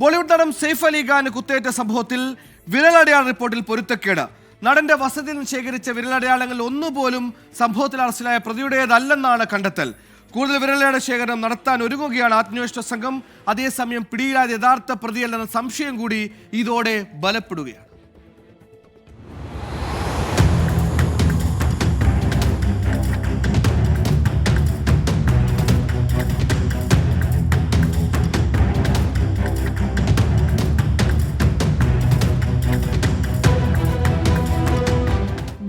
ബോളിവുഡ് നടൻ സെയ്ഫ് അലി ഖാന് കുത്തേറ്റ സംഭവത്തിൽ വിരലടയാള റിപ്പോർട്ടിൽ പൊരുത്തക്കേട്. നടന്റെ വസതിയിൽ നിന്ന് ശേഖരിച്ച വിരലടയാളങ്ങൾ ഒന്നുപോലും സംഭവത്തിൽ അറസ്റ്റിലായ പ്രതിയുടേതല്ലെന്നാണ് കണ്ടെത്തൽ. കൂടുതൽ വിരലടയാള ശേഖരണം നടത്താൻ ഒരുങ്ങുകയാണ് അന്വേഷണ സംഘം. അതേസമയം പിടിയിലായ യഥാർത്ഥ പ്രതിയല്ലെന്ന സംശയം കൂടി ഇതോടെ ബലപ്പെടുകയാണ്.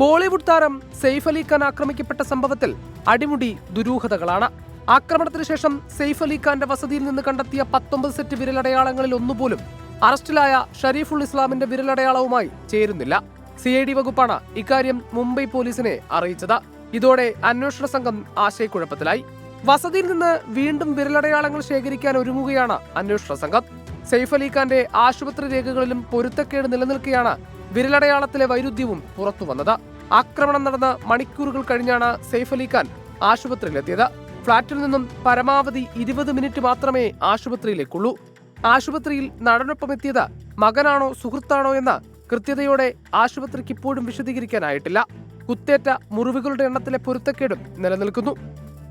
ബോളിവുഡ് താരം സെയ്ഫ് അലി ഖാൻ ആക്രമിക്കപ്പെട്ട സംഭവത്തിൽ അടിമുടി ദുരൂഹതകളാണ്. ആക്രമണത്തിന് ശേഷം സെയ്ഫ് അലി ഖാന്റെ വസതിയിൽ നിന്ന് കണ്ടെത്തിയ 19 സെറ്റ് വിരലടയാളങ്ങളിൽ ഒന്നുപോലും അറസ്റ്റിലായ ഷരീഫുൾ ഇസ്ലാമിന്റെ വിരലടയാളവുമായി ചേരുന്നില്ല. CID വകുപ്പാണ് ഇക്കാര്യം മുംബൈ പോലീസിനെ അറിയിച്ചത്. ഇതോടെ അന്വേഷണ സംഘം ആശയക്കുഴപ്പത്തിലായി. വസതിയിൽ നിന്ന് വീണ്ടും വിരലടയാളങ്ങൾ ശേഖരിക്കാൻ ഒരുങ്ങുകയാണ് അന്വേഷണ സംഘം. സെയ്ഫ് അലി ഖാന്റെ ആശുപത്രി രേഖകളിലും പൊരുത്തക്കേട് നിലനിൽക്കെയാണ് വിരലടയാളത്തിലെ വൈരുദ്ധ്യവും പുറത്തുവന്നത്. ആക്രമണം നടന്ന് മണിക്കൂറുകൾ കഴിഞ്ഞാണ് സെയ്ഫ് അലി ഖാൻ ആശുപത്രിയിലെത്തിയത്. ഫ്ളാറ്റിൽ നിന്നും പരമാവധി 20 മിനിറ്റ് മാത്രമേ ആശുപത്രിയിലേക്കുള്ളൂ. ആശുപത്രിയിൽ നടനൊപ്പം എത്തിയത് മകനാണോ സുഹൃത്താണോ എന്ന കൃത്യതയോടെ ആശുപത്രിക്ക് ഇപ്പോഴും വിശദീകരിക്കാനായിട്ടില്ല. കുത്തേറ്റ മുറിവുകളുടെ എണ്ണത്തിലെ പൊരുത്തക്കേടും നിലനിൽക്കുന്നു.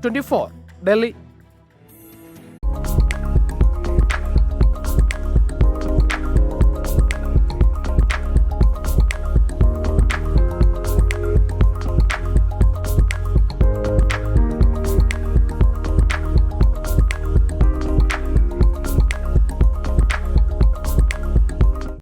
24 ഡൽഹി.